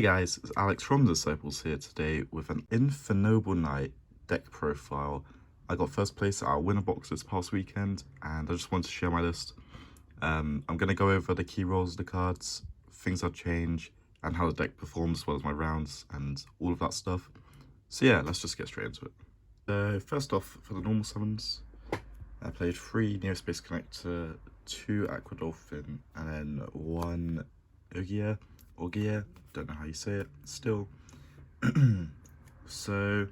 Hey guys, it's Alex from Disciples here today with an Infernoble Night deck profile. I got first place at our winner box this past weekend and I just wanted to share my list. I'm going to go over the key roles of the cards, things I'd change, and how the deck performs as well as my rounds and all of that stuff. So yeah, let's just get straight into it. So first off, for the normal summons, I played 3 Neospace Connector, 2 Aqua Dolphin, and then 1 Ogia, don't know how you say it, still. So,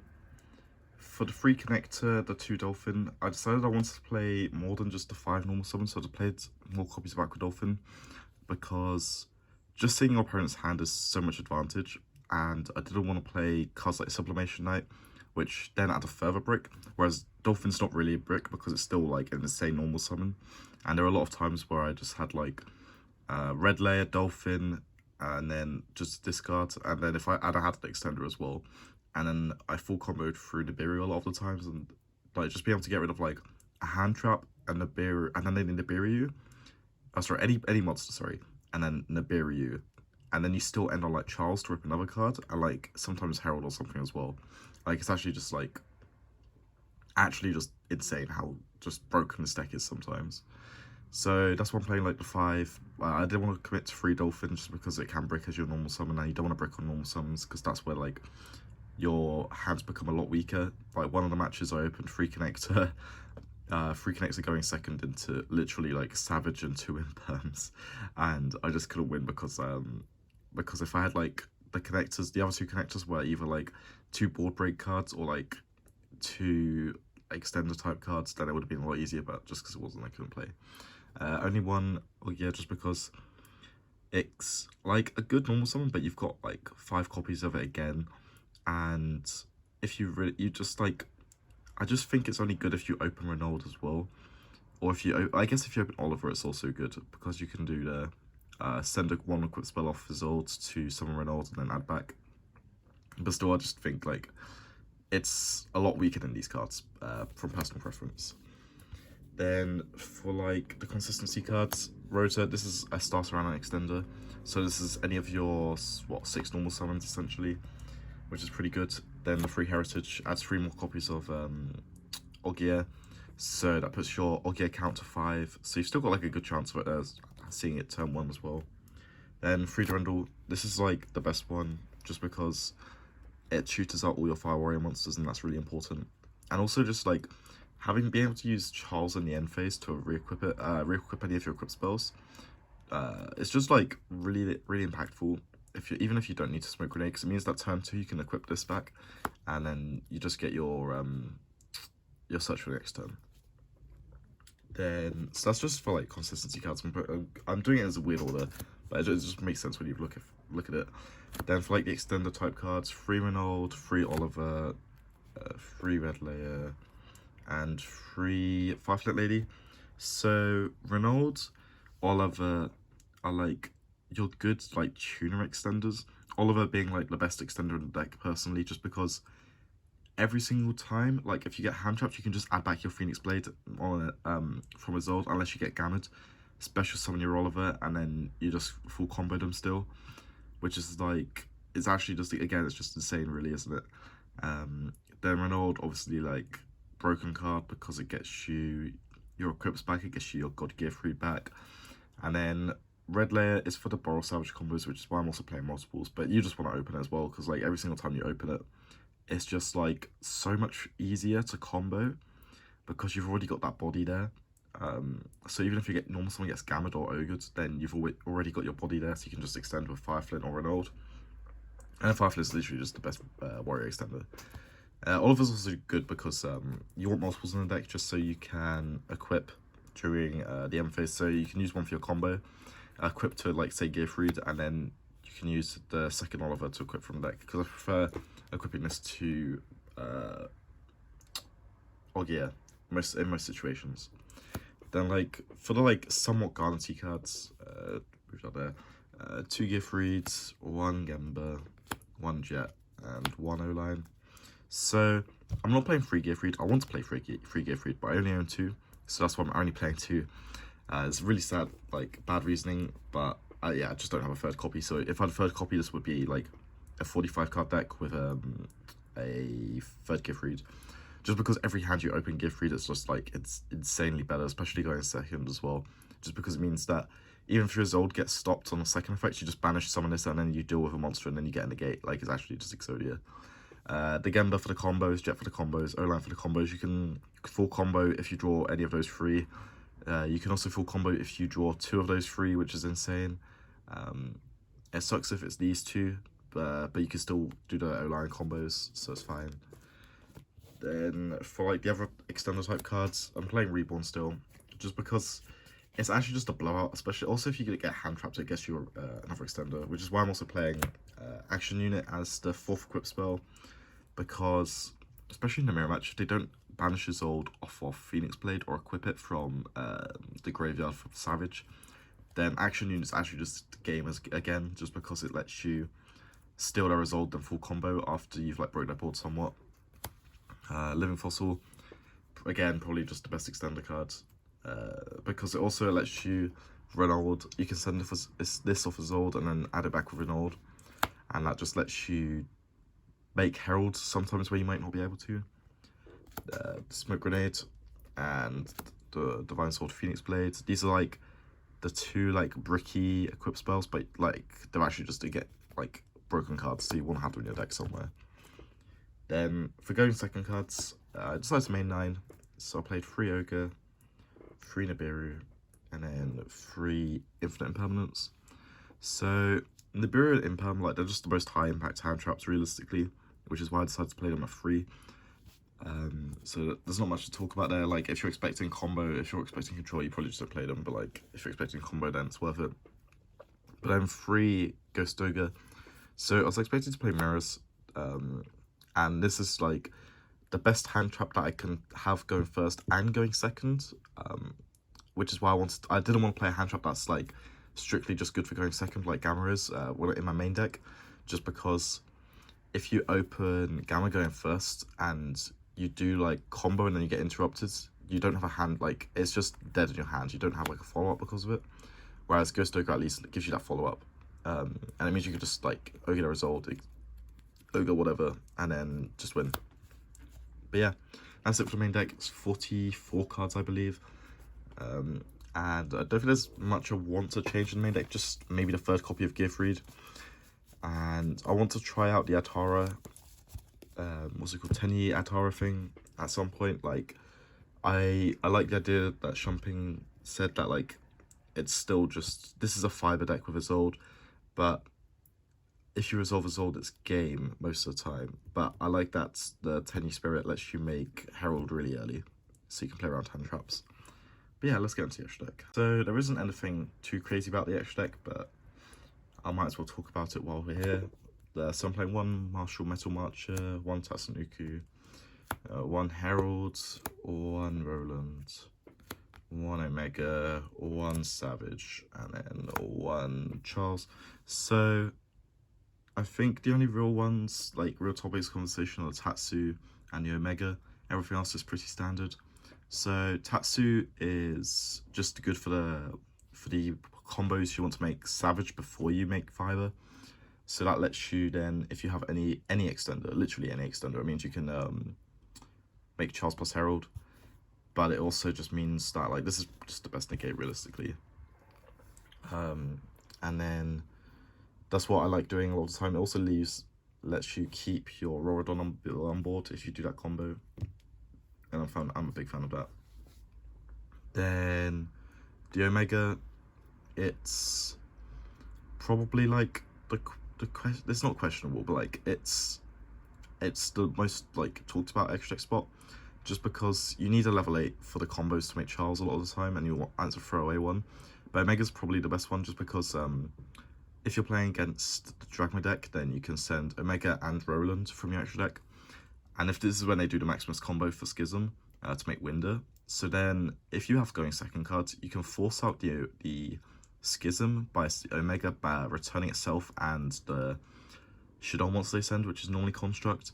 for the 3 Connector, the 2 Dolphin, I decided I wanted to play more than just the 5 normal summons, so I played more copies of Aqua Dolphin, because just seeing your opponent's hand is so much advantage, and I didn't want to play cards like Sublimation Knight, which then add a further brick, whereas Dolphin's not really a brick because it's still like an insane normal summon, and there are a lot of times where I just had like red layer, Dolphin, and then just discard, and then if I had an extender as well, and then I full comboed through Nibiru a lot of the times, and like just be able to get rid of like a hand trap and Nibiru, and then Nibiru, any monster, sorry, and then Nibiru, and then you still end on like Charles to rip another card, and like sometimes Herald or something as well. Like it's actually just like just insane how just broken this deck is sometimes. So that's why I'm playing like the 5. I didn't want to commit to 3 Dolphin just because it can brick as your normal summon, and you don't want to brick on normal summons because that's where like your hands become a lot weaker. Like one of the matches I opened 3 Connector, 3 Connector going second into literally like Savage and 2 Imperms, and I just couldn't win because if I had like the connectors, the other 2 connectors were either like 2 board break cards or like 2 extender type cards, then it would have been a lot easier, but just because it wasn't, I couldn't play. Only one, just because it's like a good normal summon, but you've got like 5 copies of it again, and if you really, I just think it's only good if you open Renault as well, or I guess if you open Oliver, it's also good because you can do the send 1 equip spell off result to summon Renault and then add back. But still, I just think like it's a lot weaker than these cards from personal preference. Then for like the consistency cards, Rota, this is a starter and an extender. So this is any of your 6 normal summons essentially, which is pretty good. Then the 3 heritage adds 3 more copies of Ogier, so that puts your Ogier count to 5. So you've still got like a good chance of it seeing it turn 1 as well. Then 3 Durandal, this is like the best one just because it tutors out all your Fire Warrior monsters, and that's really important. And also just like being able to use Charles in the end phase to re-equip any of your equip spells. It's just like really impactful. Even if you don't need to smoke grenade, because it means that turn 2 you can equip this back, and then you just get your search for the next turn. Then so that's just for like consistency cards. I'm doing it as a weird order, but it just makes sense when you look at it. Then for like the extender type cards, 3 Renault, 3 Oliver, 3 Red Layer, and 3 Fireflit Lady. So Renault, Oliver are like your good like tuner extenders. Oliver being like the best extender in the deck personally, just because every single time, like if you get hand trapped, you can just add back your Phoenix Blade on from a Zold, unless you get gammed, special summon your Oliver, and then you just full combo them still, which is like, it's actually just, again, it's just insane really, isn't it? Then Renault, obviously like broken card because it gets you your equips back, it gets you your God Gear Free back. And then Red Layer is for the Borrow Salvage combos, which is why I'm also playing multiples, but you just want to open it as well, because like every single time you open it, it's just like so much easier to combo because you've already got that body there. So even if you get someone gets gammed or ogred, then you've already got your body there, so you can just extend with Fireflint or Renault. And Fireflint is literally just the best warrior extender. Oliver's also good because you want multiples in the deck just so you can equip during the M phase. So you can use one for your combo, equip to like say Gearfried, and then you can use the second Oliver to equip from the deck, because I prefer equipping this to Ogier in most situations. Then like for the like somewhat guarantee cards, which are there, 2 Gearfrieds, 1 Gemba, 1 Jet, and 1 O-Line. So I'm not playing 3 Gearfried. I want to play 3 Gearfried, but I only own 2, so that's why I'm only playing 2. It's really sad, like bad reasoning, but yeah, I just don't have a 3rd copy. So if I had a 3rd copy, this would be like a 45 card deck with a third gift read. Just because every hand you open gift read, it's just like, it's insanely better, especially going second as well. Just because it means that even if your Zold gets stopped on the second effect, you just banish summon this and then you deal with a monster and then you get a negate. Like, it's actually just Exodia. The Gemba for the combos, Jet for the combos, O-Line for the combos. You can full combo if you draw any of those three. You can also full combo if you draw 2 of those 3, which is insane. It sucks if it's these 2, but you can still do the O-Line combos, so it's fine. Then for like the other extender type cards, I'm playing Reborn still, just because it's actually just a blowout, especially also if you get hand trapped, it gets you another extender, which is why I'm also playing Action Unit as the 4th equip spell, because especially in the mirror match, if they don't banish his old off of Phoenix Blade or equip it from the graveyard for Savage, then Action Unit is actually just game again, just because it lets you steal their result and full combo after you've like broke their board somewhat. Living Fossil, again, probably just the best extender card, because it also lets you Reynold. You can send this off as old and then add it back with Reynold, and that just lets you make Herald sometimes where you might not be able to. Smoke Grenade and the Divine Sword Phoenix Blade. These are like the 2 like bricky equip spells, but like they're actually just to get like broken cards, so you want to have them in your deck somewhere. Then for going second cards, I decided to main 9, so I played 3 Ogre, 3 Nibiru, and then 3 Infinite Impermanence. So Nibiru and Imperm, like, they're just the most high impact hand traps realistically, which is why I decided to play them at 3. So there's not much to talk about there. Like, if you're expecting combo, if you're expecting control, you probably just don't play them, but like if you're expecting combo, then it's worth it. But then 3 Ghost Ogre. So I was expecting to play Mirrors, and this is like the best hand trap that I can have going first and going second, which is why I didn't want to play a hand trap that's like strictly just good for going second, like Gamma is in my main deck, just because if you open Gamma going first and you do like combo and then you get interrupted, you don't have a hand, like it's just dead in your hand. You don't have like a follow-up because of it, whereas Ghost Ogre at least gives you that follow-up, and it means you can just like Ogre the result, Ogre whatever, and then just win. But yeah, that's it for the main deck. It's 44 cards, I believe, and I don't think there's much I want to change in the main deck, just maybe the 3rd copy of Gift Read, and I want to try out the Atara, what's it called, 10-year Atara thing at some point. Like, I like the idea that Shumping said that like it's still just, this is a fiber deck with Isolde, but if you resolve Isolde, it's game most of the time. But I like that the 10-year Spirit lets you make Herald really early, so you can play around hand traps. But yeah, let's get into the extra deck. So there isn't anything too crazy about the extra deck, but I might as well talk about it while we're here. So I'm playing 1 Martial Metal Marcher, 1 Tatsunoko, 1 Herald, 1 Roland, 1 Omega, 1 Savage, and then 1 Charles. So I think the only real ones, like real topics of conversation, are the Tatsu and the Omega. Everything else is pretty standard. So Tatsu is just good for the combos you want to make Savage before you make Fiber. So that lets you then, if you have any extender, literally any extender, it means you can make Charles plus Herald. But it also just means that like this is just the best negate realistically. And then that's what I like doing a lot of the time. It also lets you keep your Rorodon on board if you do that combo. And I'm a big fan of that. Then the Omega, it's probably like it's not questionable, but like it's the most like talked about extra deck spot, just because you need a level 8 for the combos to make Charles a lot of the time, and you want to throw away one. But Omega's probably the best one, just because if you're playing against the Dragma deck, then you can send Omega and Roland from your extra deck. And if this is when they do the Maximus combo for Schism to make Winder, so then if you have going second cards, you can force out the Schism by Omega by returning itself and the Shadon once they send, which is normally Construct.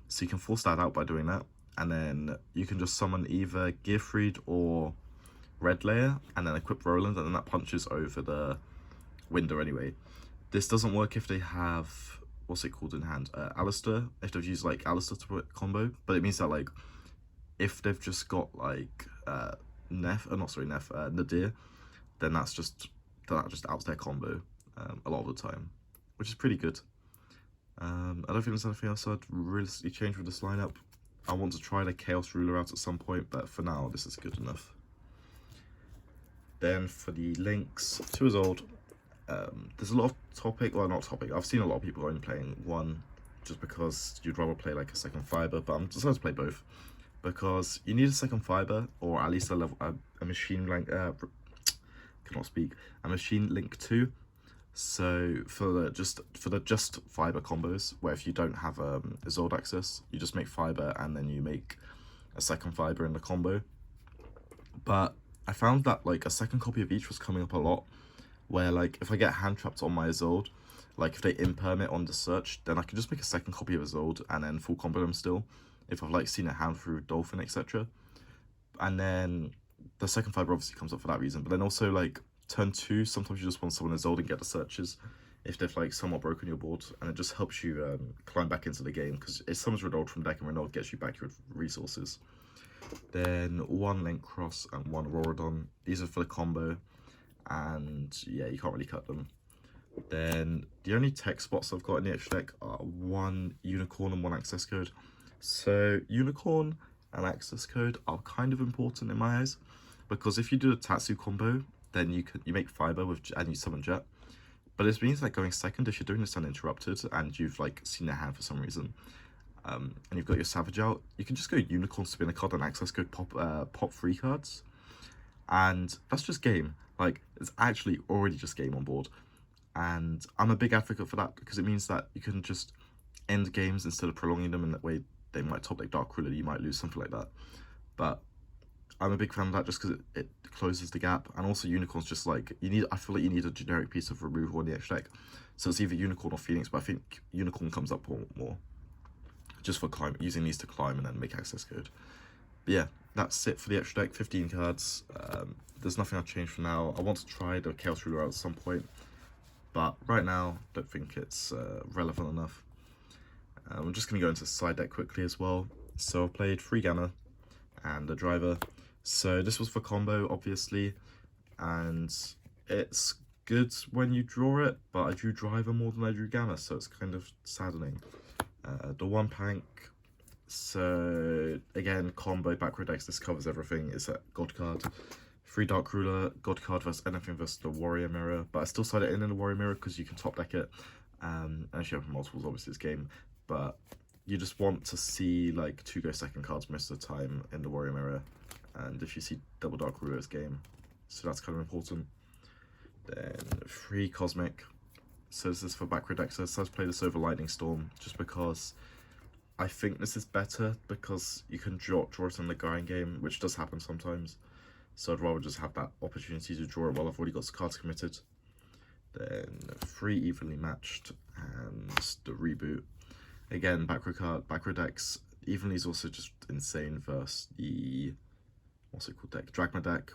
So you can force that out by doing that. And then you can just summon either Gearfried or Red Layer and then equip Roland, and then that punches over the Winder anyway. This doesn't work if they have what's it called in hand? Alistair. If they've used like Alistair to put combo, but it means that like if they've just got like Nadir, then that just outs their combo a lot of the time, which is pretty good. I don't think there's anything else I'd realistically change with this lineup. I want to try the Chaos Ruler out at some point, but for now, this is good enough. Then for the links, 2 years old. There's a lot of not topic. I've seen a lot of people only playing one, just because you'd rather play like a second fiber, but I'm decided to play both because you need a second fiber or at least a machine link. Cannot speak. A machine link 2. So for the just fiber combos, where if you don't have Isolde access, you just make fiber and then you make a second fiber in the combo. But I found that like a second copy of each was coming up a lot, where like if I get hand trapped on my Isolde, like if they imperm it on the search, then I can just make a second copy of Isolde and then full combo them still, if I've like seen a hand through Dolphin, etc. And then the second fiber obviously comes up for that reason, but then also like turn 2, sometimes you just want someone Isolde and get the searches if they've like somewhat broken your board, and it just helps you climb back into the game because it summons Renault from deck and Renault gets you back your resources. Then 1 Link Cross and 1 Auroradon. These are for the combo, and yeah, you can't really cut them. Then the only tech spots I've got in the extra deck are 1 Unicorn and 1 Access Code. So Unicorn and Access Code are kind of important in my eyes, because if you do a Tatsu combo, then you make fiber with and you summon Jet. But it means that going second, if you're doing this uninterrupted and you've like seen a hand for some reason, and you've got your Savage out, you can just go Unicorn, spin a card, and Access Code, pop 3 cards, and that's just game. Like, it's actually already just game on board, and I'm a big advocate for that because it means that you can just end games instead of prolonging them in that way. They might top like Dark Ruler, you might lose something like that, but I'm a big fan of that just because it closes the gap. And also Unicorn's just like, I feel like you need a generic piece of removal in the extra deck, so it's either Unicorn or Phoenix, but I think Unicorn comes up more just for using these to climb and then make Access Code. But yeah, that's it for the extra deck. 15 cards. There's nothing I'll change for now. I want to try the Chaos Ruler out at some point, but right now don't think it's relevant enough. I'm just going to go into the side deck quickly as well. So I played 3 Gamma and a Driver. So this was for combo, obviously, and it's good when you draw it, but I drew Driver more than I drew Gamma, so it's kind of saddening. The 1 Pank, so again, combo, backward decks, this covers everything. It's a God card. 3 Dark Ruler, God card versus anything versus the Warrior Mirror, but I still side it in the Warrior Mirror because you can top deck it. And if you have multiples, obviously it's game, but you just want to see like 2 go second cards most of the time in the Warrior Mirror, and if you see double Dark Ruler, it's game, so that's kind of important. Then 3 Cosmic, so this is for backward decks. So I've played this over Lightning Storm just because I think this is better, because you can draw it in the grind game, which does happen sometimes, so I'd rather just have that opportunity to draw it while I've already got cards committed. Then 3 Evenly Matched and the Reboot. Again, backward decks. Evenly is also just insane versus the, what's it called, deck? Dragma deck.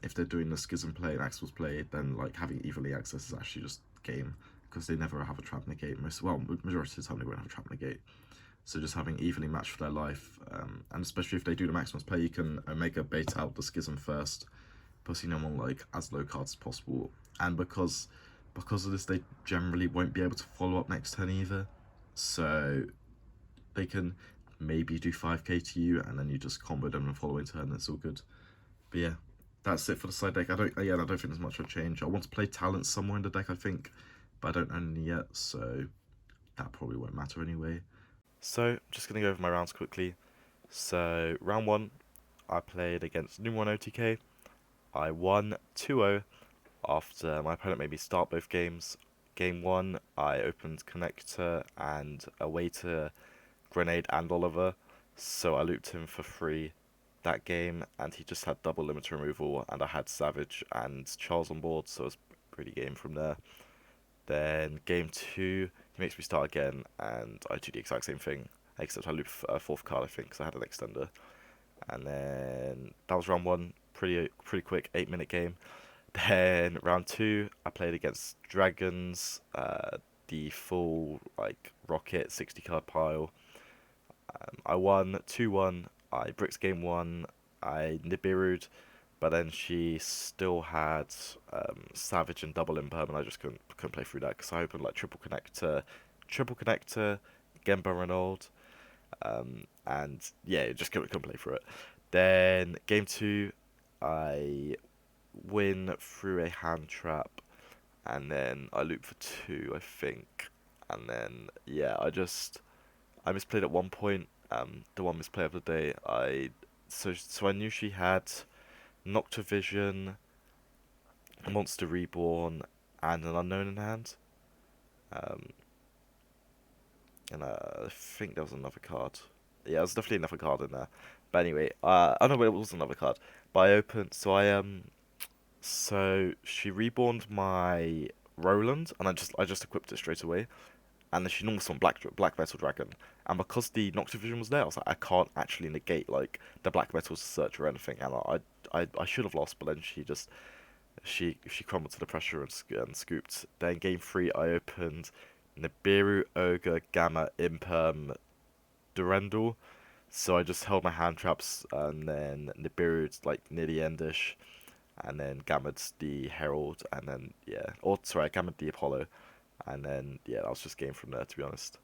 If they're doing the Schism play and Axel's play, then like having Evenly access is actually just game, because they never have a trap negate. Majority of the time they won't have a trap negate. So just having Evenly matched for their life, and especially if they do the Maximus play, you can Omega bait out the Schism first, putting them on like as low cards as possible. And because of this, they generally won't be able to follow up next turn either. So they can maybe do 5k to you, and then you just combo them the following turn. It's all good. But yeah, that's it for the side deck. I don't think there's much of a change. I want to play talent somewhere in the deck, I think, but I don't own any yet, so that probably won't matter anyway. So I'm just gonna go over my rounds quickly. So round 1, I played against Numon OTK. I won 2-0 after my opponent made me start both games. Game 1, I opened Connector and away to Grenade and Oliver, so I looped him for free that game, and he just had double limiter removal, and I had Savage and Charles on board, so it was pretty game from there. Then game 2, he makes me start again, and I do the exact same thing, except I loop a 4th card, I think, because I had an extender. And then that was round 1, pretty quick, 8-minute game. Then round 2, I played against Dragons. the full like rocket 60 card pile. I won 2-1. I bricked game 1. I Nibiru'd, but then she still had Savage and double imperm, and I just couldn't play through that because I opened like triple connector, Gemba Renault, and yeah, just couldn't play through it. Then game 2, I win through a hand trap, and then I loop for 2, I think, and then yeah, I misplayed at one point. The one misplay of the day. So I knew she had Noctovision, Monster Reborn, and an Unknown in hand. Um, and I think there was another card. Yeah, there was definitely another card in there. But anyway, I don't know, it was another card. But I opened, so she reborned my Roland, and I just equipped it straight away. And then she normal summoned Black Metal Dragon. And because the Noctivision was there, I was like, I can't actually negate like the Black Metal Search or anything. And I should have lost, but then she crumbled to the pressure and scooped. Then game 3, I opened Nibiru, Ogre, Gamma, Imperm, Durendal. So I just held my hand traps, and then Nibiru's like near the endish, and then Gamma'd the Herald, and then yeah, or sorry, I Gamma'd the Apollo, and then yeah, that was just game from there, to be honest.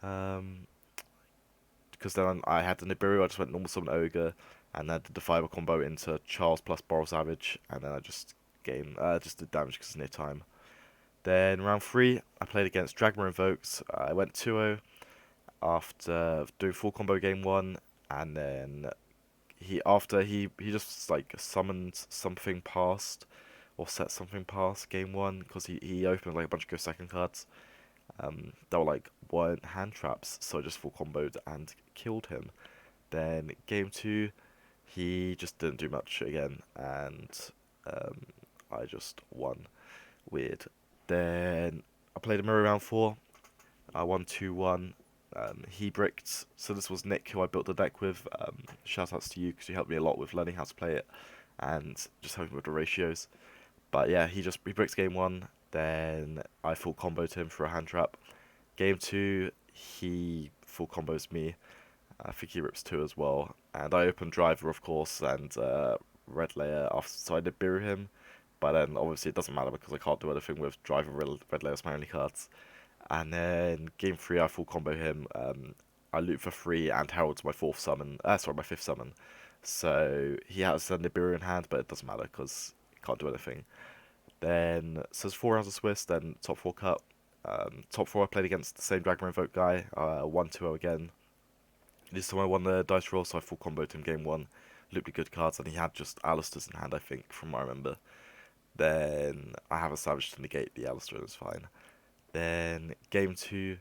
Um, because then I had the Nibiru, I just went normal summon Ogre, and then did the fiber combo into Charles plus Boral Savage, and then I just did damage because it's near time. Then round 3, I played against Dragma Invokes. I went 2-0 after doing full combo game 1, and then he just like summoned something past or set something past game 1 because he opened like a bunch of Go Second cards. That were like weren't hand traps, so I just full comboed and killed him. Then game 2, he just didn't do much again, and um, I just won. Weird. Then I played a mirror round 4. I won 2-1. He bricked, so this was Nick who I built the deck with. Shout outs to you because you helped me a lot with learning how to play it and just helping with the ratios. But yeah, he bricked game 1. Then I full comboed him for a hand trap. Game 2, he full combos me. I think he rips 2 as well. And I opened Driver, of course, and Red Layer after, so I did Biru him. But then obviously it doesn't matter because I can't do anything with Driver, Red Layer's my only cards. And then game 3, I full combo him. I loot for 3 and Herald's my my fifth summon. So he has a Nibiru in hand, but it doesn't matter because he can't do anything. Then, so it's 4 rounds of Swiss, then top 4 cut. Top 4 I played against the same Dragon Invoke guy, 1-2-0 again. This time I won the dice roll, so I full comboed him game 1. Looped the good cards, and he had just Alistair's in hand, I think, from what I remember. Then I have a Savage to negate the Alistair, and it's fine. Then game 2,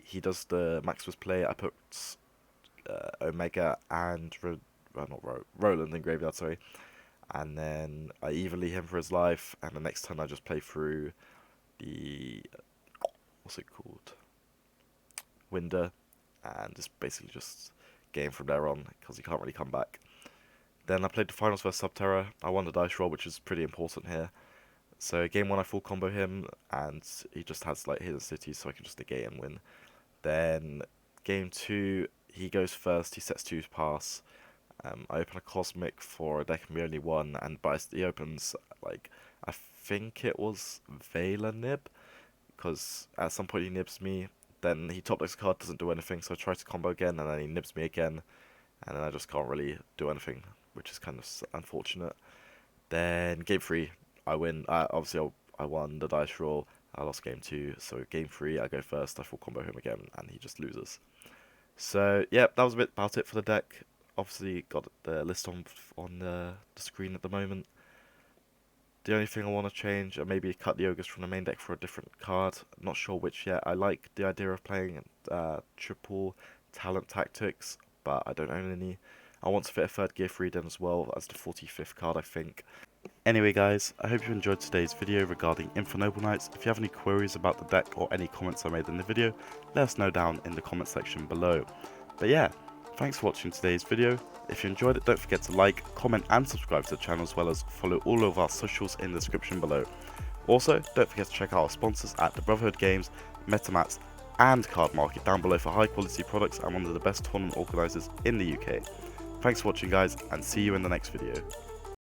he does the Maximus play. I put Omega and Roland in graveyard, sorry. And then I evenly him for his life, and the next turn I just play through the what's it called, Winder, and it's basically just game from there on because he can't really come back. Then I played the finals versus Subterra. I won the dice roll, which is pretty important here. So game 1 I full combo him, and he just has like hidden cities, so I can just negate and win. Then game 2 he goes first. He sets 2's pass. I open a Cosmic for a deck and be only 1, and he opens like I think it was Vela Nib, because at some point he nibs me. Then he top decks a card, doesn't do anything, so I try to combo again, and then he nibs me again, and then I just can't really do anything, which is kind of unfortunate. Then game 3, I win. Obviously, I won the dice roll. I lost game 2, so game 3, I go first. I full combo him again, and he just loses. So yeah, that was a bit about it for the deck. Obviously, got the list on the screen at the moment. The only thing I want to change, or maybe cut the ogres from the main deck for a different card. I'm not sure which yet. I like the idea of playing triple talent tactics, but I don't own any. I want to fit a third gear freedom as well as the 45th card, I think. Anyway guys, I hope you enjoyed today's video regarding Infernoble Knights. If you have any queries about the deck or any comments I made in the video, let us know down in the comment section below. But yeah, thanks for watching today's video. If you enjoyed it, don't forget to like, comment and subscribe to the channel, as well as follow all of our socials in the description below. Also, don't forget to check out our sponsors at the Brotherhood Games, MetaMats, and Card Market down below for high quality products and one of the best tournament organisers in the UK. Thanks for watching guys, and see you in the next video.